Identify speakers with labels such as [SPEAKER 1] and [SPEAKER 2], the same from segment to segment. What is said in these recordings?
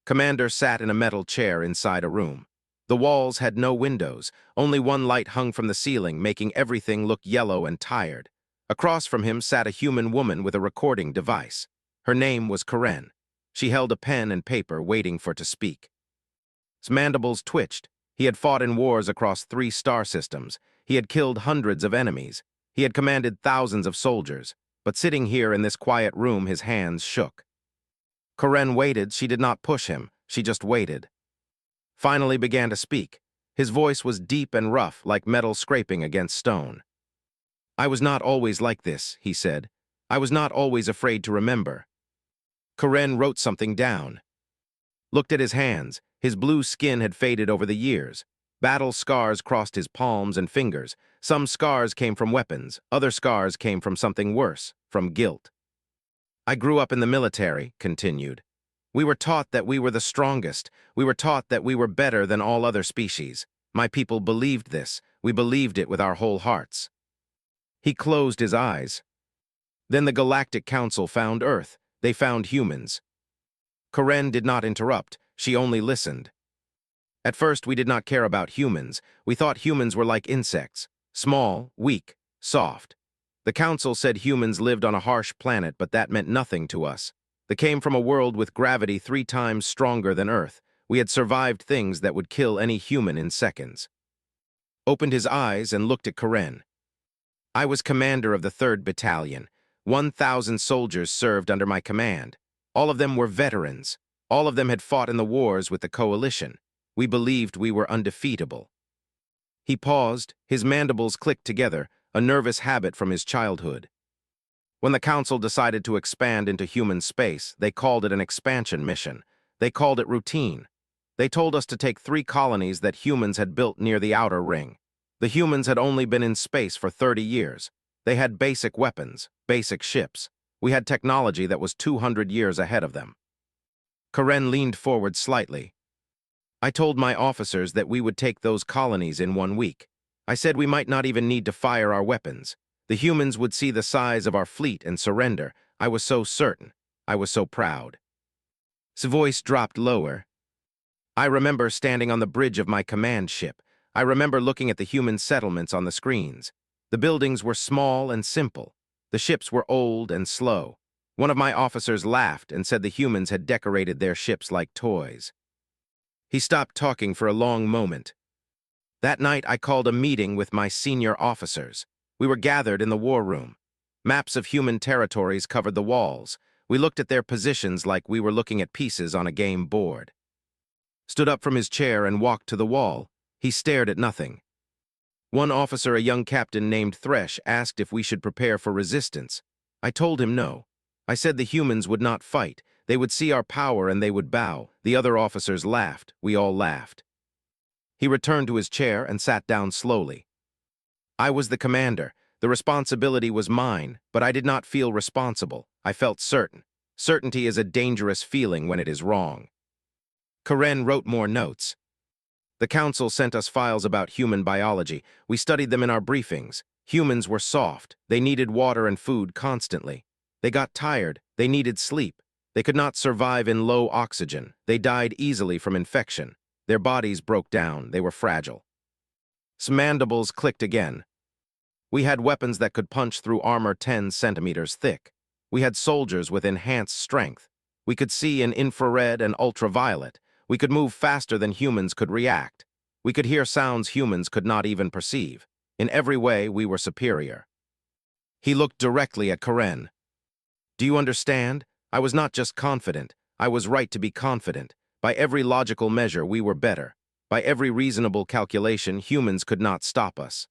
[SPEAKER 1] Commander sat in a metal chair inside a room. The walls had no windows, only one light hung from the ceiling, making everything look yellow and tired. Across from him sat a human woman with a recording device. Her name was Karen. She held a pen and paper, waiting for to speak. His mandibles twitched. He had fought in wars across 3 star systems. He had killed hundreds of enemies. He had commanded thousands of soldiers. But sitting here in this quiet room, his hands shook. Karen waited. She did not push him. She just waited. Finally began to speak. His voice was deep and rough, like metal scraping against stone. "I was not always like this," he said. "I was not always afraid to remember." Karen wrote something down. Looked at his hands. His blue skin had faded over the years. Battle scars crossed his palms and fingers. Some scars came from weapons. Other scars came from something worse, from guilt. "I grew up in the military," continued. "We were taught that we were the strongest. We were taught that we were better than all other species. My people believed this. We believed it with our whole hearts." He closed his eyes. Then the Galactic Council found Earth. They found humans. Karen did not interrupt. She only listened. "At first, we did not care about humans. We thought humans were like insects. Small, weak, soft. The Council said humans lived on a harsh planet, but that meant nothing to us. They came from a world with gravity 3 times stronger than Earth. We had survived things that would kill any human in seconds." Opened his eyes and looked at Karen. "I was commander of the 3rd Battalion. 1,000 soldiers served under my command. All of them were veterans. All of them had fought in the wars with the Coalition. We believed we were undefeatable." He paused. His mandibles clicked together, a nervous habit from his childhood. When the Council decided to expand into human space, they called it an expansion mission. They called it routine. They told us to take 3 colonies that humans had built near the outer ring. The humans had only been in space for 30 years. They had basic weapons, basic ships. We had technology that was 200 years ahead of them. Karen leaned forward slightly. "I told my officers that we would take those colonies in 1 week. I said we might not even need to fire our weapons. The humans would see the size of our fleet and surrender. I was so certain. I was so proud." His voice dropped lower. "I remember standing on the bridge of my command ship. I remember looking at the human settlements on the screens. The buildings were small and simple. The ships were old and slow. One of my officers laughed and said the humans had decorated their ships like toys." He stopped talking for a long moment. "That night I called a meeting with my senior officers. We were gathered in the war room. Maps of human territories covered the walls. We looked at their positions like we were looking at pieces on a game board." Stood up from his chair and walked to the wall. He stared at nothing. "One officer, a young captain named Thresh, asked if we should prepare for resistance. I told him no. I said the humans would not fight. They would see our power and they would bow." The other officers laughed. We all laughed. He returned to his chair and sat down slowly. "I was the commander. The responsibility was mine, but I did not feel responsible. I felt certain. Certainty is a dangerous feeling when it is wrong." Karen wrote more notes. "The Council sent us files about human biology. We studied them in our briefings. Humans were soft. They needed water and food constantly. They got tired. They needed sleep. They could not survive in low oxygen. They died easily from infection. Their bodies broke down. They were fragile." His mandibles clicked again. "We had weapons that could punch through armor 10 centimeters thick. We had soldiers with enhanced strength. We could see in infrared and ultraviolet. We could move faster than humans could react. We could hear sounds humans could not even perceive. In every way, we were superior." He looked directly at Karen. "Do you understand? I was not just confident. I was right to be confident. By every logical measure, we were better. By every reasonable calculation, humans could not stop us."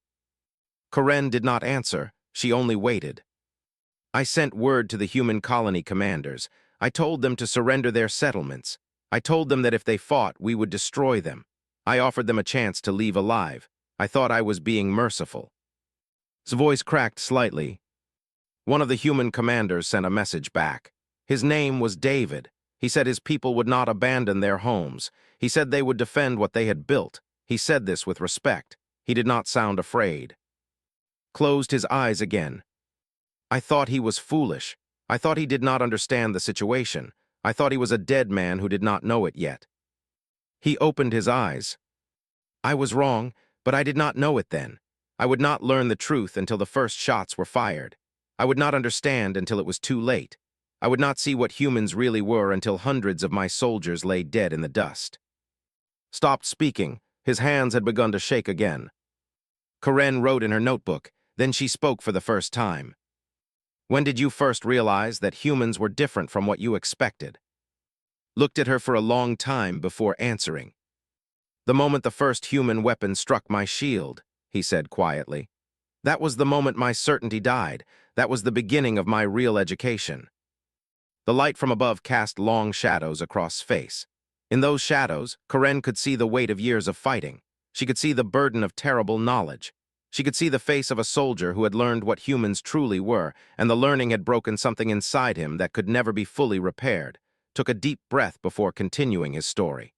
[SPEAKER 1] Karen did not answer. She only waited. "I sent word to the human colony commanders. I told them to surrender their settlements. I told them that if they fought, we would destroy them. I offered them a chance to leave alive. I thought I was being merciful." His voice cracked slightly. One of the human commanders sent a message back. His name was David. He said his people would not abandon their homes. He said they would defend what they had built. He said this with respect. He did not sound afraid. Closed his eyes again. "I thought he was foolish. I thought he did not understand the situation. I thought he was a dead man who did not know it yet. He opened his eyes. I was wrong, but I did not know it then. I would not learn the truth until the first shots were fired. I would not understand until it was too late. I would not see what humans really were until hundreds of my soldiers lay dead in the dust. Stopped speaking. His hands had begun to shake again. Karen wrote in her notebook. Then she spoke for the first time. When did you first realize that humans were different from what you expected? Looked at her for a long time before answering. The moment the first human weapon struck my shield, he said quietly. That was the moment my certainty died. That was the beginning of my real education. The light from above cast long shadows across space. In those shadows, Karen could see the weight of years of fighting. She could see the burden of terrible knowledge. She could see the face of a soldier who had learned what humans truly were, and the learning had broken something inside him that could never be fully repaired. Took a deep breath before continuing his story.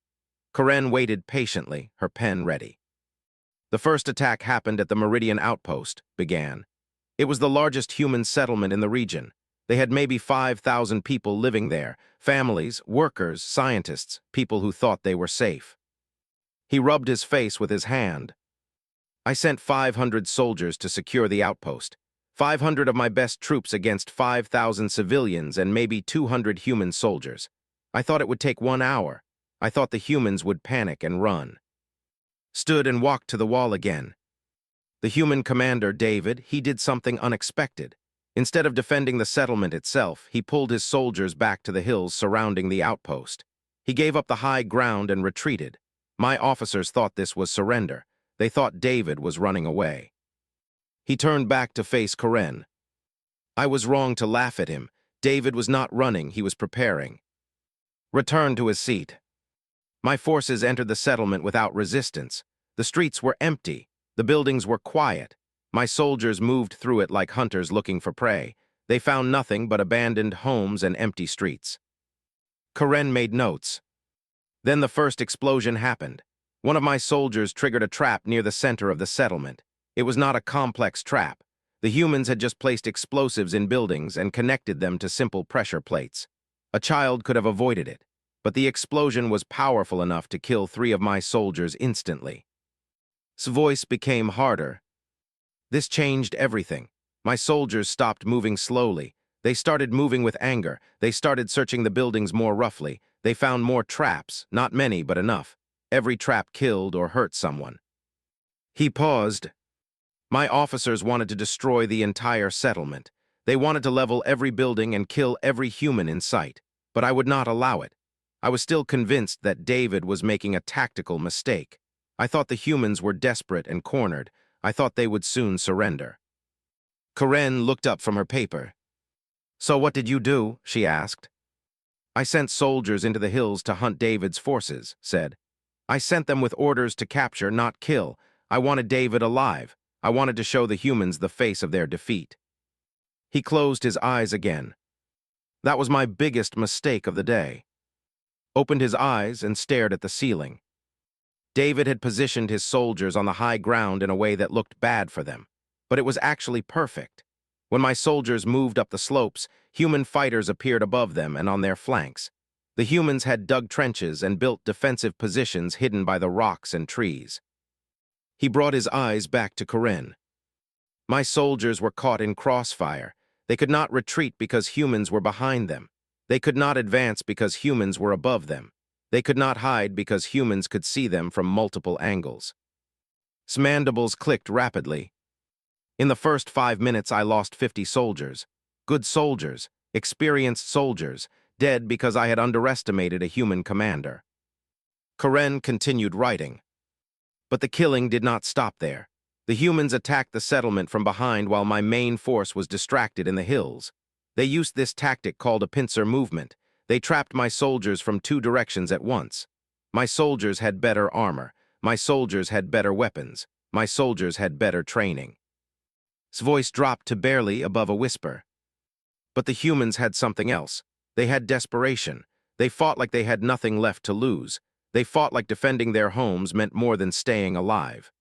[SPEAKER 1] Karen waited patiently, her pen ready. The first attack happened at the Meridian Outpost, began. It was the largest human settlement in the region. They had maybe 5,000 people living there, families, workers, scientists, people who thought they were safe. He rubbed his face with his hand. I sent 500 soldiers to secure the outpost. 500 of my best troops against 5,000 civilians and maybe 200 human soldiers. I thought it would take 1 hour. I thought the humans would panic and run. Stood and walked to the wall again. The human commander, David, he did something unexpected. Instead of defending the settlement itself, he pulled his soldiers back to the hills surrounding the outpost. He gave up the high ground and retreated. My officers thought this was surrender. They thought David was running away. He turned back to face Karen. I was wrong to laugh at him. David was not running, he was preparing. Returned to his seat. My forces entered the settlement without resistance. The streets were empty. The buildings were quiet. My soldiers moved through it like hunters looking for prey. They found nothing but abandoned homes and empty streets. Karen made notes. Then the first explosion happened. One of my soldiers triggered a trap near the center of the settlement. It was not a complex trap. The humans had just placed explosives in buildings and connected them to simple pressure plates. A child could have avoided it, but the explosion was powerful enough to kill 3 of my soldiers instantly. His voice became harder. This changed everything. My soldiers stopped moving slowly. They started moving with anger. They started searching the buildings more roughly. They found more traps, not many, but enough. Every trap killed or hurt someone. He paused. My officers wanted to destroy the entire settlement. They wanted to level every building and kill every human in sight. But I would not allow it. I was still convinced that David was making a tactical mistake. I thought the humans were desperate and cornered. I thought they would soon surrender. Karen looked up from her paper. So what did you do? She asked. I sent soldiers into the hills to hunt David's forces, said. I sent them with orders to capture, not kill. I wanted David alive. I wanted to show the humans the face of their defeat. He closed his eyes again. That was my biggest mistake of the day. Opened his eyes and stared at the ceiling. David had positioned his soldiers on the high ground in a way that looked bad for them, but it was actually perfect. When my soldiers moved up the slopes, human fighters appeared above them and on their flanks. The humans had dug trenches and built defensive positions hidden by the rocks and trees. He brought his eyes back to Karen. My soldiers were caught in crossfire. They could not retreat because humans were behind them. They could not advance because humans were above them. They could not hide because humans could see them from multiple angles. His mandibles clicked rapidly. In the first 5 minutes, I lost 50 soldiers. Good soldiers, experienced soldiers, dead because I had underestimated a human commander. Karen continued writing. But the killing did not stop there. The humans attacked the settlement from behind while my main force was distracted in the hills. They used this tactic called a pincer movement. They trapped my soldiers from 2 directions at once. My soldiers had better armor. My soldiers had better weapons. My soldiers had better training. His voice dropped to barely above a whisper. But the humans had something else. They had desperation. They fought like they had nothing left to lose. They fought like defending their homes meant more than staying alive.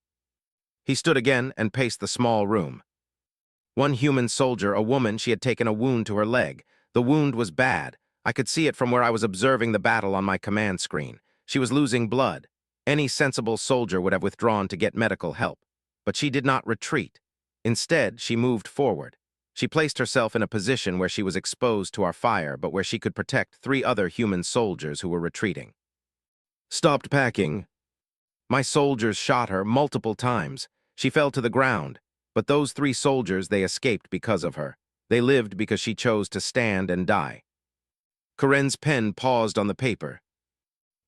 [SPEAKER 1] He stood again and paced the small room. One human soldier, a woman, she had taken a wound to her leg. The wound was bad. I could see it from where I was observing the battle on my command screen. She was losing blood. Any sensible soldier would have withdrawn to get medical help. But she did not retreat. Instead, she moved forward. She placed herself in a position where she was exposed to our fire, but where she could protect 3 other human soldiers who were retreating. Stopped packing. My soldiers shot her multiple times. She fell to the ground. But those 3 soldiers, they escaped because of her. They lived because she chose to stand and die. Karen's pen paused on the paper.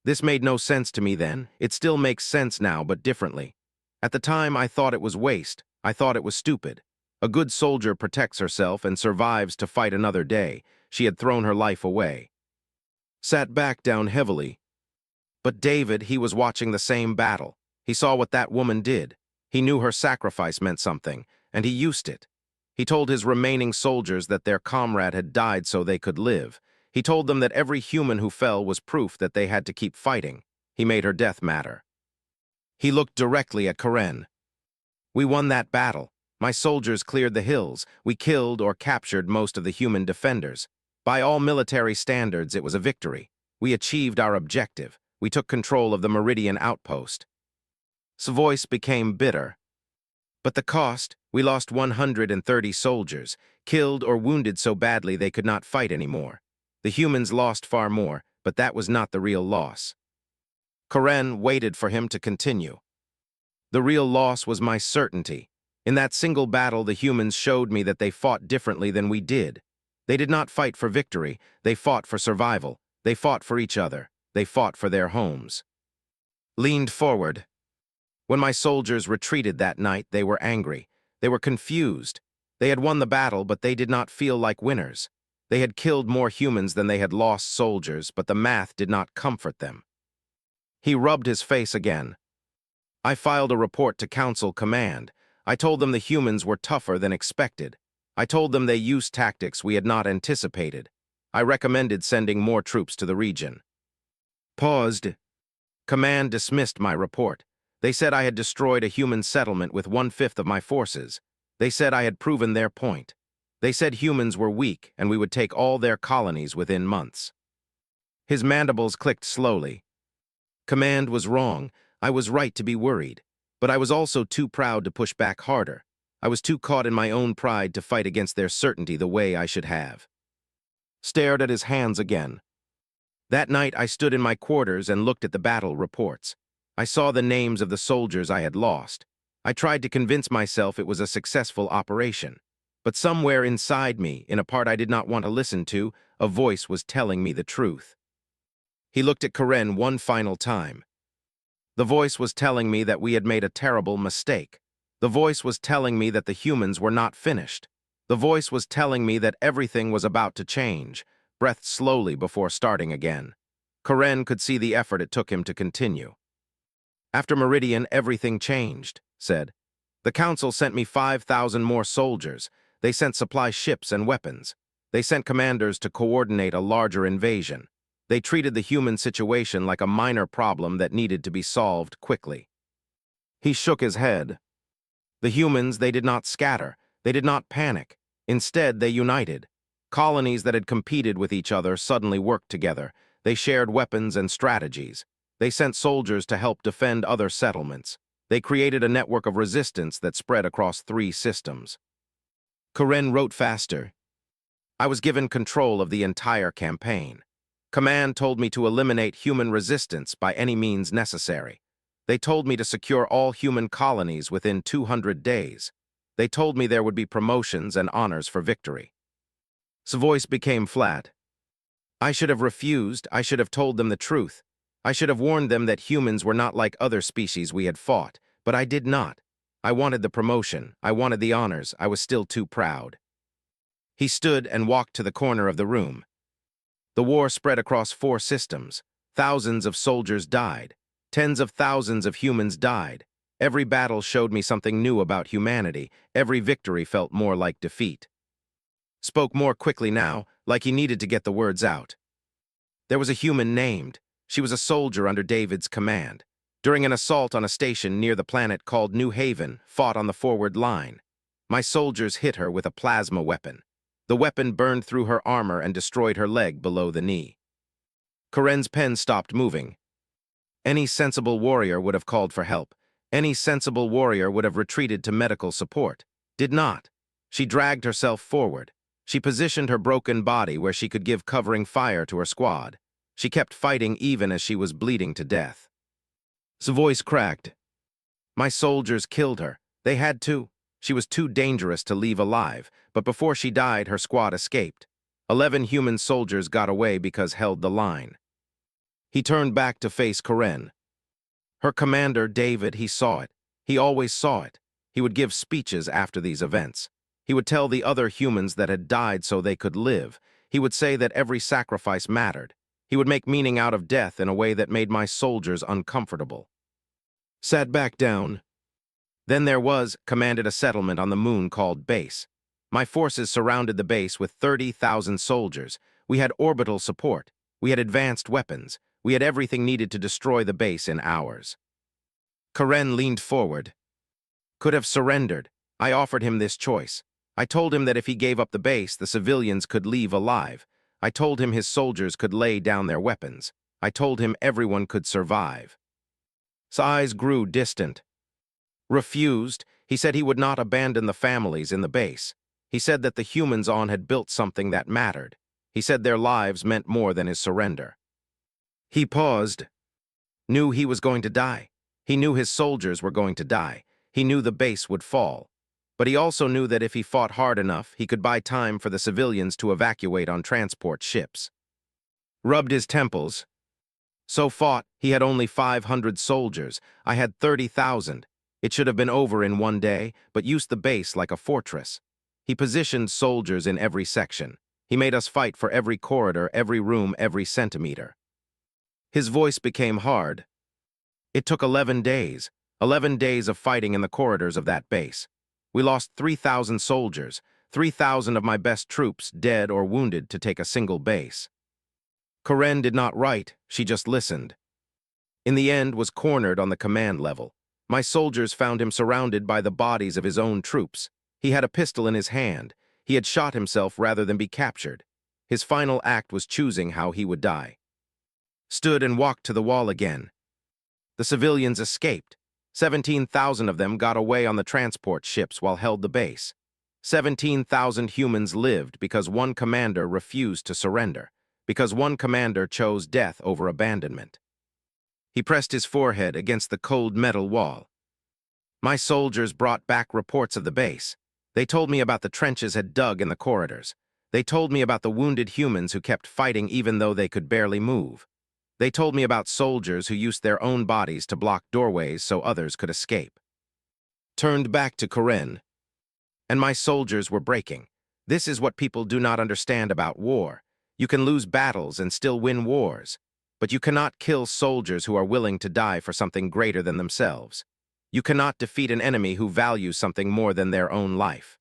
[SPEAKER 1] This made no sense to me then. It still makes sense now, but differently. At the time, I thought it was waste. I thought it was stupid. A good soldier protects herself and survives to fight another day. She had thrown her life away. Sat back down heavily. But David, he was watching the same battle. He saw what that woman did. He knew her sacrifice meant something, and he used it. He told his remaining soldiers that their comrade had died so they could live. He told them that every human who fell was proof that they had to keep fighting. He made her death matter. He looked directly at Karen. We won that battle. My soldiers cleared the hills. We killed or captured most of the human defenders. By all military standards, it was a victory. We achieved our objective. We took control of the Meridian outpost. His voice became bitter. But the cost, we lost 130 soldiers, killed or wounded so badly they could not fight anymore. The humans lost far more, but that was not the real loss. Karen waited for him to continue. The real loss was my certainty. In that single battle, the humans showed me that they fought differently than we did. They did not fight for victory. They fought for survival. They fought for each other. They fought for their homes. Leaned forward. When my soldiers retreated that night, they were angry. They were confused. They had won the battle, but they did not feel like winners. They had killed more humans than they had lost soldiers, but the math did not comfort them. He rubbed his face again. I filed a report to Council Command. I told them the humans were tougher than expected. I told them they used tactics we had not anticipated. I recommended sending more troops to the region. Paused. Command dismissed my report. They said I had destroyed a human settlement with 1/5 of my forces. They said I had proven their point. They said humans were weak and we would take all their colonies within months. His mandibles clicked slowly. Command was wrong. I was right to be worried. But I was also too proud to push back harder. I was too caught in my own pride to fight against their certainty the way I should have. Stared at his hands again. That night I stood in my quarters and looked at the battle reports. I saw the names of the soldiers I had lost. I tried to convince myself it was a successful operation. But somewhere inside me, in a part I did not want to listen to, a voice was telling me the truth. He looked at Karen one final time. The voice was telling me that we had made a terrible mistake. The voice was telling me that the humans were not finished. The voice was telling me that everything was about to change, breathed slowly before starting again. Karen could see the effort it took him to continue. After Meridian, everything changed, said. The Council sent me 5,000 more soldiers. They sent supply ships and weapons. They sent commanders to coordinate a larger invasion. They treated the human situation like a minor problem that needed to be solved quickly. He shook his head. The humans, they did not scatter. They did not panic. Instead, they united. Colonies that had competed with each other suddenly worked together. They shared weapons and strategies. They sent soldiers to help defend other settlements. They created a network of resistance that spread across 3 systems. Karen wrote faster. I was given control of the entire campaign. Command told me to eliminate human resistance by any means necessary. They told me to secure all human colonies within 200 days. They told me there would be promotions and honors for victory. His voice became flat. I should have refused. I should have told them the truth. I should have warned them that humans were not like other species we had fought, but I did not. I wanted the promotion. I wanted the honors. I was still too proud. He stood and walked to the corner of the room. The war spread across 4 systems. Thousands of soldiers died. Tens of thousands of humans died. Every battle showed me something new about humanity. Every victory felt more like defeat. Spoke more quickly now, like he needed to get the words out. There was a human named. She was a soldier under David's command. During an assault on a station near the planet called New Haven, fought on the forward line. My soldiers hit her with a plasma weapon. The weapon burned through her armor and destroyed her leg below the knee. Karen's pen stopped moving. Any sensible warrior would have called for help. Any sensible warrior would have retreated to medical support. Did not. She dragged herself forward. She positioned her broken body where she could give covering fire to her squad. She kept fighting even as she was bleeding to death. His voice cracked. My soldiers killed her. They had to. She was too dangerous to leave alive, but before she died, her squad escaped. 11 human soldiers got away because held the line. He turned back to face Karen. Her commander, David, he saw it. He always saw it. He would give speeches after these events. He would tell the other humans that had died so they could live. He would say that every sacrifice mattered. He would make meaning out of death in a way that made my soldiers uncomfortable. Sat back down. Then there was, commanded a settlement on the moon called Base. My forces surrounded the base with 30,000 soldiers. We had orbital support. We had advanced weapons. We had everything needed to destroy the base in hours. Karen leaned forward. Could have surrendered. I offered him this choice. I told him that if he gave up the base, the civilians could leave alive. I told him his soldiers could lay down their weapons. I told him everyone could survive. His eyes grew distant. Refused. He said he would not abandon the families in the base. He said that the humans on had built something that mattered. He said their lives meant more than his surrender. He paused. Knew he was going to die. He knew his soldiers were going to die. He knew the base would fall. But he also knew that if he fought hard enough, he could buy time for the civilians to evacuate on transport ships. Rubbed his temples. So fought, he had only 500 soldiers. I had 30,000. It should have been over in one day, but used the base like a fortress. He positioned soldiers in every section. He made us fight for every corridor, every room, every centimeter. His voice became hard. It took 11 days. 11 days of fighting in the corridors of that base. We lost 3,000 soldiers, 3,000 of my best troops dead or wounded to take a single base. Karen did not write, she just listened. In the end, was cornered on the command level. My soldiers found him surrounded by the bodies of his own troops. He had a pistol in his hand. He had shot himself rather than be captured. His final act was choosing how he would die. Stood and walked to the wall again. The civilians escaped. 17,000 of them got away on the transport ships while held the base. 17,000 humans lived because one commander refused to surrender, because one commander chose death over abandonment. He pressed his forehead against the cold metal wall. My soldiers brought back reports of the base. They told me about the trenches had dug in the corridors. They told me about the wounded humans who kept fighting even though they could barely move. They told me about soldiers who used their own bodies to block doorways so others could escape. Turned back to Karen. And my soldiers were breaking. This is what people do not understand about war. You can lose battles and still win wars. But you cannot kill soldiers who are willing to die for something greater than themselves. You cannot defeat an enemy who values something more than their own life.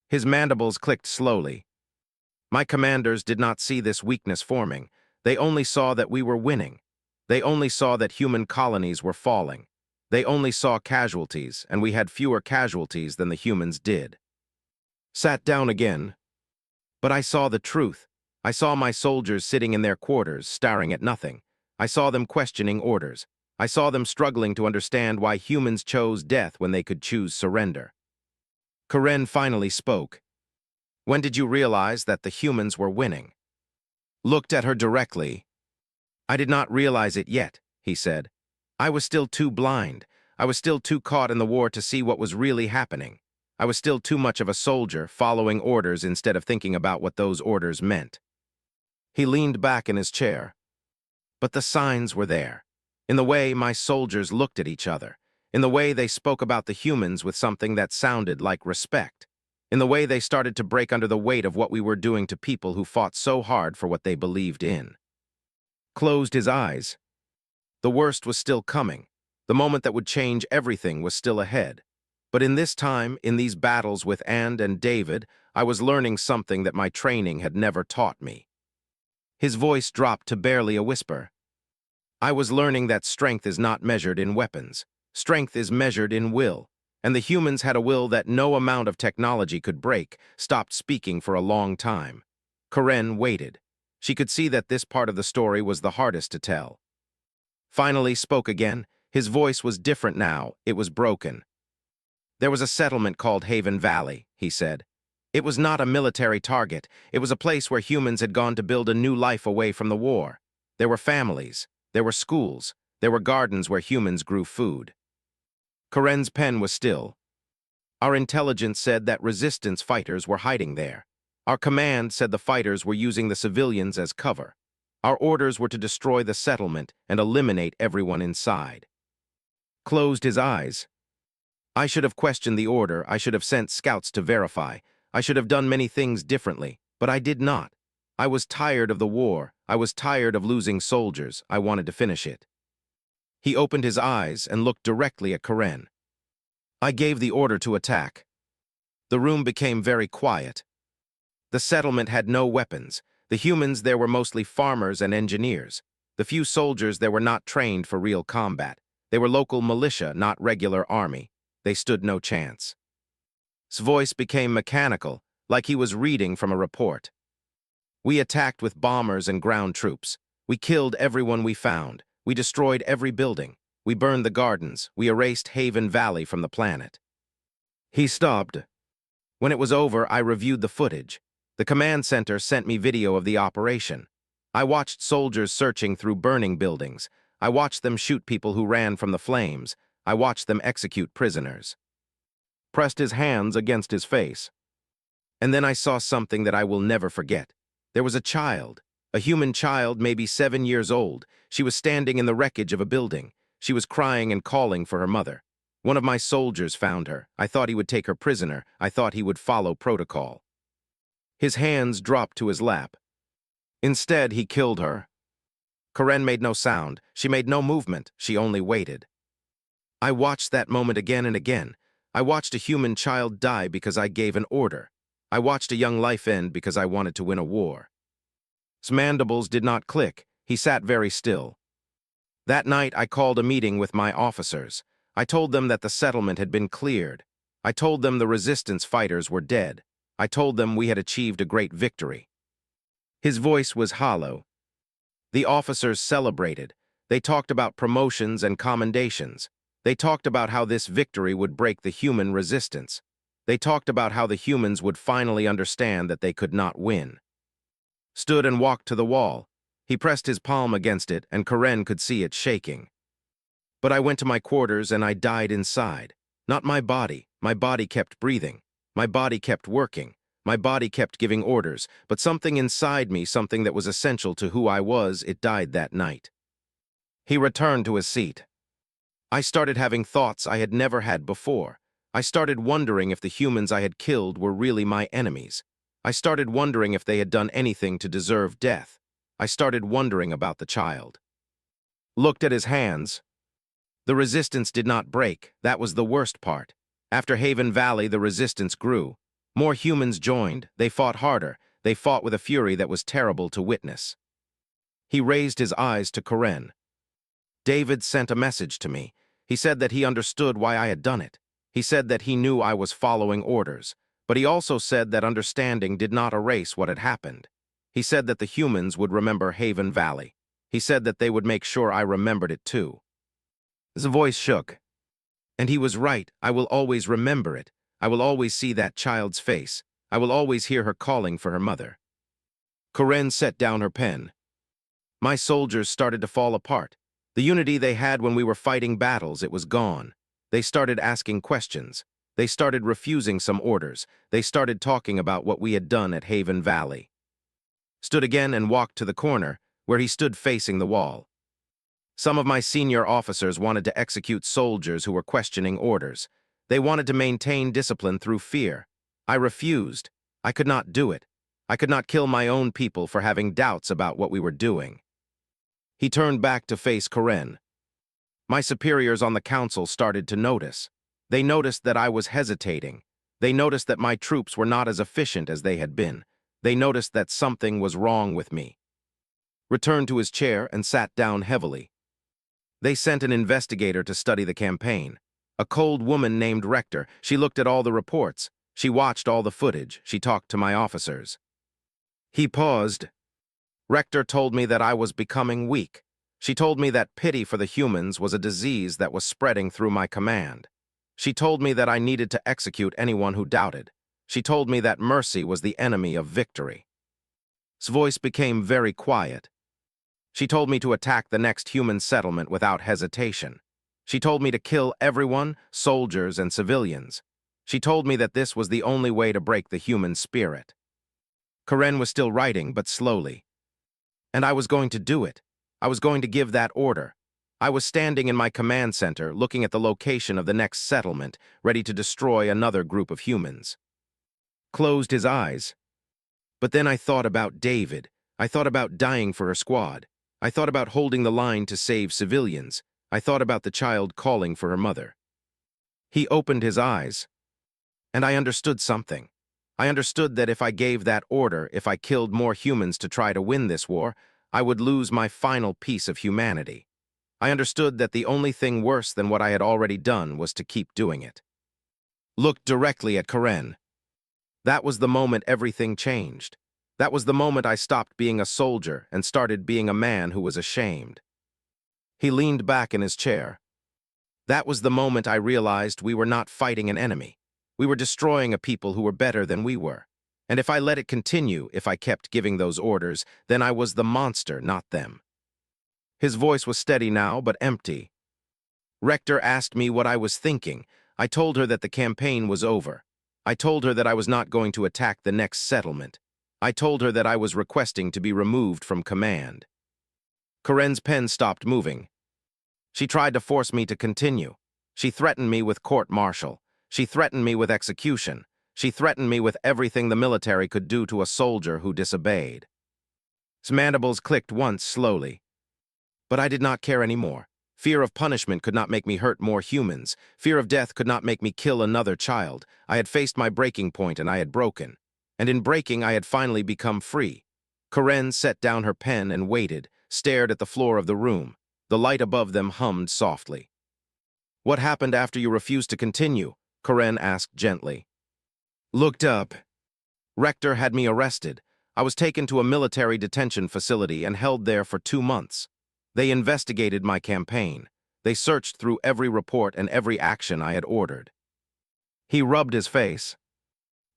[SPEAKER 1] His mandibles clicked slowly. My commanders did not see this weakness forming. They only saw that we were winning. They only saw that human colonies were falling. They only saw casualties, and we had fewer casualties than the humans did. Sat down again. But I saw the truth. I saw my soldiers sitting in their quarters, staring at nothing. I saw them questioning orders. I saw them struggling to understand why humans chose death when they could choose surrender. Karen finally spoke. When did you realize that the humans were winning? Looked at her directly. I did not realize it yet, he said. I was still too blind. I was still too caught in the war to see what was really happening. I was still too much of a soldier, following orders instead of thinking about what those orders meant. He leaned back in his chair. But the signs were there. In the way my soldiers looked at each other. In the way they spoke about the humans with something that sounded like respect. In the way they started to break under the weight of what we were doing to people who fought so hard for what they believed in. Closed his eyes. The worst was still coming. The moment that would change everything was still ahead. But in this time, in these battles with and David, I was learning something that my training had never taught me. His voice dropped to barely a whisper. I was learning that strength is not measured in weapons. Strength is measured in will. And the humans had a will that no amount of technology could break, stopped speaking for a long time. Karen waited. She could see that this part of the story was the hardest to tell. Finally spoke again. His voice was different now. It was broken. There was a settlement called Haven Valley, he said. It was not a military target. It was a place where humans had gone to build a new life away from the war. There were families. There were schools. There were gardens where humans grew food. Karen's pen was still. Our intelligence said that resistance fighters were hiding there. Our command said the fighters were using the civilians as cover. Our orders were to destroy the settlement and eliminate everyone inside. Closed his eyes. I should have questioned the order. I should have sent scouts to verify. I should have done many things differently, but I did not. I was tired of the war. I was tired of losing soldiers. I wanted to finish it. He opened his eyes and looked directly at Karen. I gave the order to attack. The room became very quiet. The settlement had no weapons. The humans there were mostly farmers and engineers. The few soldiers there were not trained for real combat. They were local militia, not regular army. They stood no chance. His voice became mechanical, like he was reading from a report. We attacked with bombers and ground troops. We killed everyone we found. We destroyed every building. We burned the gardens. We erased Haven Valley from the planet. He stopped. When it was over, I reviewed the footage. The command center sent me video of the operation. I watched soldiers searching through burning buildings. I watched them shoot people who ran from the flames. I watched them execute prisoners. Pressed his hands against his face. And then I saw something that I will never forget. There was a child, a human child, maybe 7 years old. She was standing in the wreckage of a building. She was crying and calling for her mother. One of my soldiers found her. I thought he would take her prisoner. I thought he would follow protocol. His hands dropped to his lap. Instead, he killed her. Karen made no sound. She made no movement. She only waited. I watched that moment again and again. I watched a human child die because I gave an order. I watched a young life end because I wanted to win a war. His mandibles did not click. He sat very still. That night, I called a meeting with my officers. I told them that the settlement had been cleared. I told them the resistance fighters were dead. I told them we had achieved a great victory. His voice was hollow. The officers celebrated. They talked about promotions and commendations. They talked about how this victory would break the human resistance. They talked about how the humans would finally understand that they could not win. Stood and walked to the wall. He pressed his palm against it, and Karen could see it shaking. But I went to my quarters and I died inside. Not my body. My body kept breathing. My body kept working. My body kept giving orders. But something inside me, something that was essential to who I was, it died that night. He returned to his seat. I started having thoughts I had never had before. I started wondering if the humans I had killed were really my enemies. I started wondering if they had done anything to deserve death. I started wondering about the child. Looked at his hands. The resistance did not break. That was the worst part. After Haven Valley, the resistance grew. More humans joined. They fought harder. They fought with a fury that was terrible to witness. He raised his eyes to Karen. David sent a message to me. He said that he understood why I had done it. He said that he knew I was following orders. But he also said that understanding did not erase what had happened. He said that the humans would remember Haven Valley. He said that they would make sure I remembered it too. His voice shook. And he was right. I will always remember it. I will always see that child's face. I will always hear her calling for her mother. Karen set down her pen. My soldiers started to fall apart. The unity they had when we were fighting battles, it was gone. They started asking questions. They started refusing some orders. They started talking about what we had done at Haven Valley. Stood again and walked to the corner, where he stood facing the wall. Some of my senior officers wanted to execute soldiers who were questioning orders. They wanted to maintain discipline through fear. I refused. I could not do it. I could not kill my own people for having doubts about what we were doing. He turned back to face Karen. My superiors on the council started to notice. They noticed that I was hesitating. They noticed that my troops were not as efficient as they had been. They noticed that something was wrong with me. Returned to his chair and sat down heavily. They sent an investigator to study the campaign. A cold woman named Rector. She looked at all the reports. She watched all the footage. She talked to my officers. He paused. Rector told me that I was becoming weak. She told me that pity for the humans was a disease that was spreading through my command. She told me that I needed to execute anyone who doubted. She told me that mercy was the enemy of victory. His voice became very quiet. She told me to attack the next human settlement without hesitation. She told me to kill everyone, soldiers and civilians. She told me that this was the only way to break the human spirit. Karen was still writing, but slowly. And I was going to do it. I was going to give that order. I was standing in my command center, looking at the location of the next settlement, ready to destroy another group of humans. Closed his eyes. But then I thought about David. I thought about dying for her squad. I thought about holding the line to save civilians. I thought about the child calling for her mother. He opened his eyes. And I understood something. I understood that if I gave that order, if I killed more humans to try to win this war, I would lose my final piece of humanity. I understood that the only thing worse than what I had already done was to keep doing it. Looked directly at Karen. That was the moment everything changed. That was the moment I stopped being a soldier and started being a man who was ashamed. He leaned back in his chair. That was the moment I realized we were not fighting an enemy. We were destroying a people who were better than we were. And if I let it continue, if I kept giving those orders, then I was the monster, not them. His voice was steady now, but empty. Rector asked me what I was thinking. I told her that the campaign was over. I told her that I was not going to attack the next settlement. I told her that I was requesting to be removed from command. Karen's pen stopped moving. She tried to force me to continue. She threatened me with court-martial. She threatened me with execution. She threatened me with everything the military could do to a soldier who disobeyed. His mandibles clicked once slowly. But I did not care anymore. Fear of punishment could not make me hurt more humans. Fear of death could not make me kill another child. I had faced my breaking point and I had broken. And in breaking, I had finally become free. Karen set down her pen and waited, stared at the floor of the room. The light above them hummed softly. "What happened after you refused to continue?" Karen asked gently. Looked up. Rector had me arrested. I was taken to a military detention facility and held there for 2 months. They investigated my campaign. They searched through every report and every action I had ordered. He rubbed his face.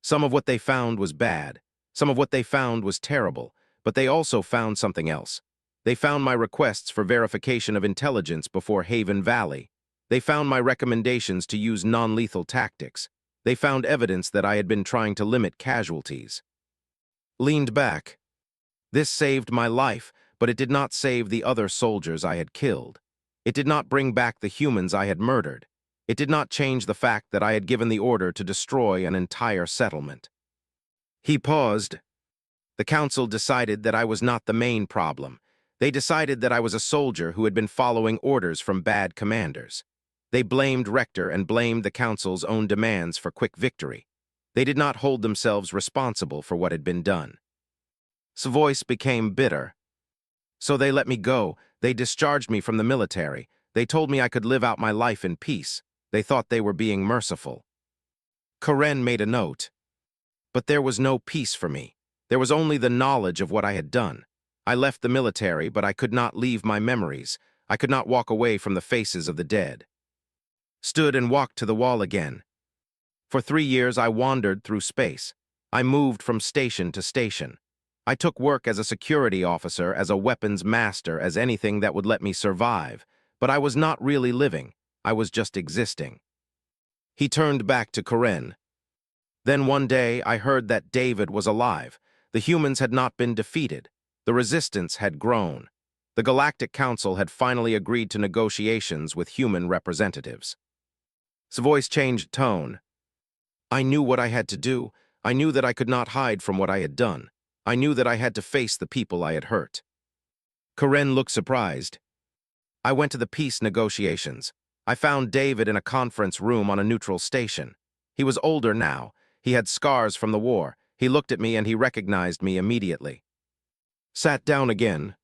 [SPEAKER 1] Some of what they found was bad. Some of what they found was terrible, but they also found something else. They found my requests for verification of intelligence before Haven Valley. They found my recommendations to use non-lethal tactics. They found evidence that I had been trying to limit casualties. Leaned back. This saved my life, but it did not save the other soldiers I had killed. It did not bring back the humans I had murdered. It did not change the fact that I had given the order to destroy an entire settlement. He paused. The council decided that I was not the main problem. They decided that I was a soldier who had been following orders from bad commanders. They blamed Rector and blamed the council's own demands for quick victory. They did not hold themselves responsible for what had been done. His voice became bitter. So they let me go. They discharged me from the military. They told me I could live out my life in peace. They thought they were being merciful. Karen made a note. But there was no peace for me. There was only the knowledge of what I had done. I left the military, but I could not leave my memories. I could not walk away from the faces of the dead. Stood and walked to the wall again. For 3 years I wandered through space. I moved from station to station. I took work as a security officer, as a weapons master, as anything that would let me survive. But I was not really living. I was just existing. He turned back to Karen. Then one day I heard that David was alive. The humans had not been defeated. The resistance had grown. The Galactic Council had finally agreed to negotiations with human representatives. His voice changed tone. I knew what I had to do. I knew that I could not hide from what I had done. I knew that I had to face the people I had hurt. Karen looked surprised. I went to the peace negotiations. I found David in a conference room on a neutral station. He was older now. He had scars from the war. He looked at me and he recognized me immediately. Sat down again.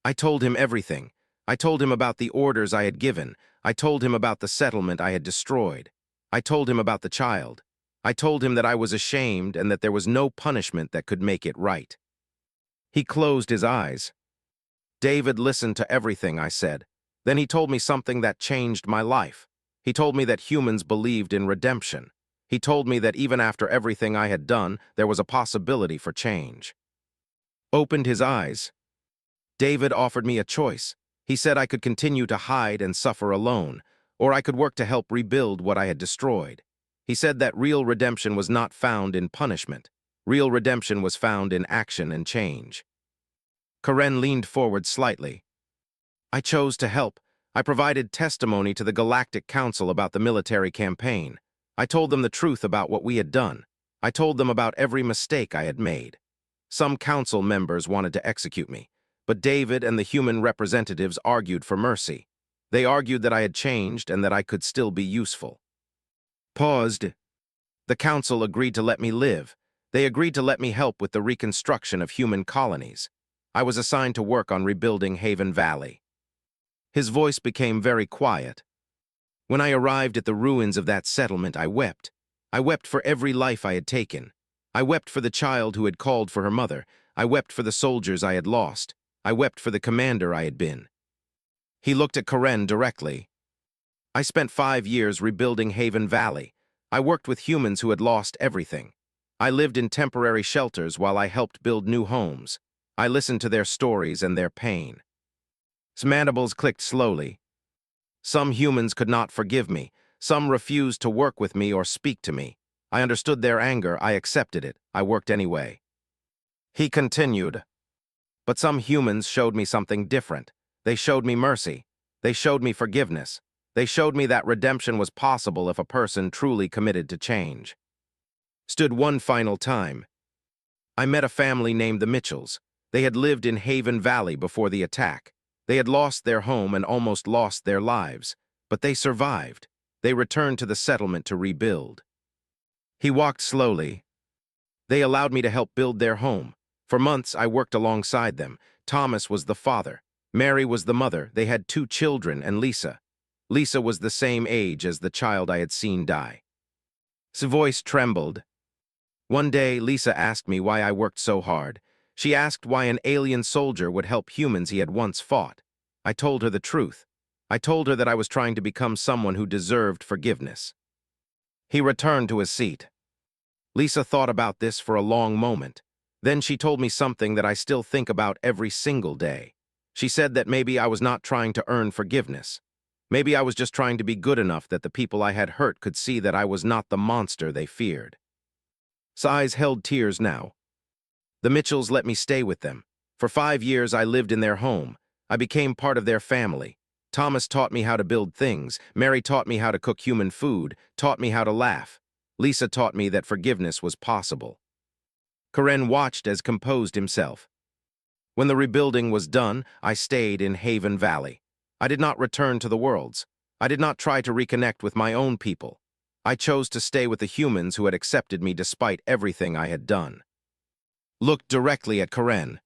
[SPEAKER 1] I told him everything. I told him about the orders I had given. I told him about the settlement I had destroyed. I told him about the child. I told him that I was ashamed and that there was no punishment that could make it right. He closed his eyes. David listened to everything I said. Then he told me something that changed my life. He told me that humans believed in redemption. He told me that even after everything I had done, there was a possibility for change. Opened his eyes. David offered me a choice. He said I could continue to hide and suffer alone, or I could work to help rebuild what I had destroyed. He said that real redemption was not found in punishment. Real redemption was found in action and change. Karen leaned forward slightly. I chose to help. I provided testimony to the Galactic Council about the military campaign. I told them the truth about what we had done. I told them about every mistake I had made. Some council members wanted to execute me, but David and the human representatives argued for mercy. They argued that I had changed and that I could still be useful. Paused. The council agreed to let me live. They agreed to let me help with the reconstruction of human colonies. I was assigned to work on rebuilding Haven Valley. His voice became very quiet. When I arrived at the ruins of that settlement, I wept. I wept for every life I had taken. I wept for the child who had called for her mother. I wept for the soldiers I had lost. I wept for the commander I had been. He looked at Karen directly. I spent 5 years rebuilding Haven Valley. I worked with humans who had lost everything. I lived in temporary shelters while I helped build new homes. I listened to their stories and their pain. His mandibles clicked slowly. Some humans could not forgive me. Some refused to work with me or speak to me. I understood their anger. I accepted it. I worked anyway. He continued. But some humans showed me something different. They showed me mercy. They showed me forgiveness. They showed me that redemption was possible if a person truly committed to change. Stood one final time. I met a family named the Mitchells. They had lived in Haven Valley before the attack. They had lost their home and almost lost their lives, but they survived. They returned to the settlement to rebuild. He walked slowly. They allowed me to help build their home. For months, I worked alongside them. Thomas was the father. Mary was the mother. They had 2 children and Lisa. Lisa was the same age as the child I had seen die. His voice trembled. One day, Lisa asked me why I worked so hard. She asked why an alien soldier would help humans he had once fought. I told her the truth. I told her that I was trying to become someone who deserved forgiveness. He returned to his seat. Lisa thought about this for a long moment. Then she told me something that I still think about every single day. She said that maybe I was not trying to earn forgiveness. Maybe I was just trying to be good enough that the people I had hurt could see that I was not the monster they feared. His eyes held tears now. The Mitchells let me stay with them. For 5 years I lived in their home. I became part of their family. Thomas taught me how to build things. Mary taught me how to cook human food, taught me how to laugh. Lisa taught me that forgiveness was possible. Karen watched as composed himself. When the rebuilding was done, I stayed in Haven Valley. I did not return to the worlds. I did not try to reconnect with my own people. I chose to stay with the humans who had accepted me despite everything I had done. Looked directly at Karen.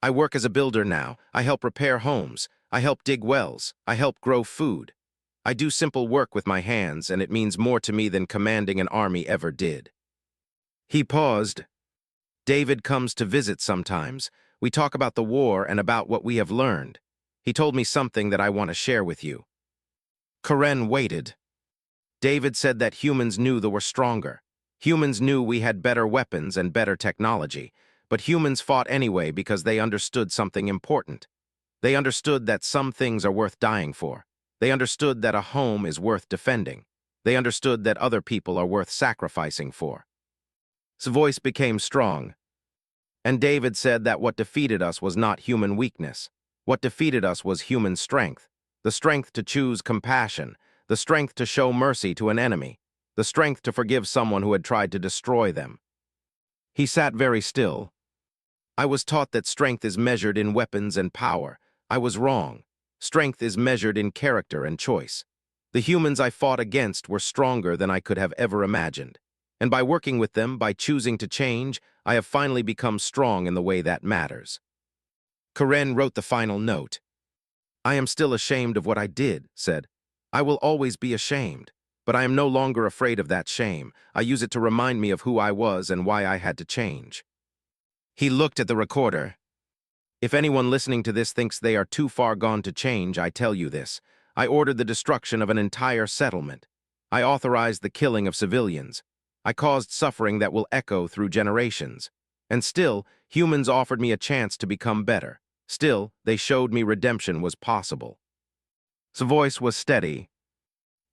[SPEAKER 1] I work as a builder now. I help repair homes. I help dig wells. I help grow food. I do simple work with my hands, and it means more to me than commanding an army ever did. He paused. David comes to visit sometimes. We talk about the war and about what we have learned. He told me something that I want to share with you. Karen waited. David said that humans knew they were stronger. Humans knew we had better weapons and better technology, but humans fought anyway because they understood something important. They understood that some things are worth dying for. They understood that a home is worth defending. They understood that other people are worth sacrificing for. His voice became strong. And David said that what defeated us was not human weakness. What defeated us was human strength. The strength to choose compassion. The strength to show mercy to an enemy. The strength to forgive someone who had tried to destroy them. He sat very still. I was taught that strength is measured in weapons and power. I was wrong. Strength is measured in character and choice. The humans I fought against were stronger than I could have ever imagined. And by working with them, by choosing to change, I have finally become strong in the way that matters. Karen wrote the final note. I am still ashamed of what I did, said. I will always be ashamed. But I am no longer afraid of that shame. I use it to remind me of who I was and why I had to change. He looked at the recorder. If anyone listening to this thinks they are too far gone to change, I tell you this. I ordered the destruction of an entire settlement. I authorized the killing of civilians. I caused suffering that will echo through generations. And still, humans offered me a chance to become better. Still, they showed me redemption was possible. His voice was steady.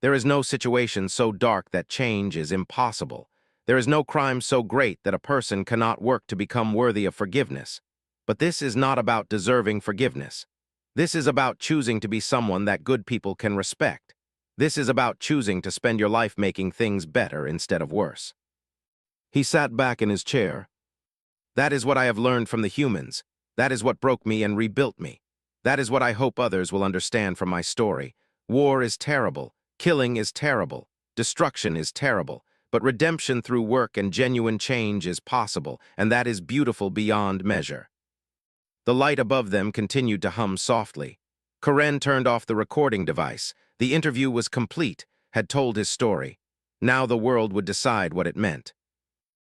[SPEAKER 1] There is no situation so dark that change is impossible. There is no crime so great that a person cannot work to become worthy of forgiveness. But this is not about deserving forgiveness. This is about choosing to be someone that good people can respect. This is about choosing to spend your life making things better instead of worse. He sat back in his chair. That is what I have learned from the humans. That is what broke me and rebuilt me. That is what I hope others will understand from my story. War is terrible. Killing is terrible. Destruction is terrible. But redemption through work and genuine change is possible, and that is beautiful beyond measure. The light above them continued to hum softly. Karen turned off the recording device. The interview was complete, had told his story. Now the world would decide what it meant.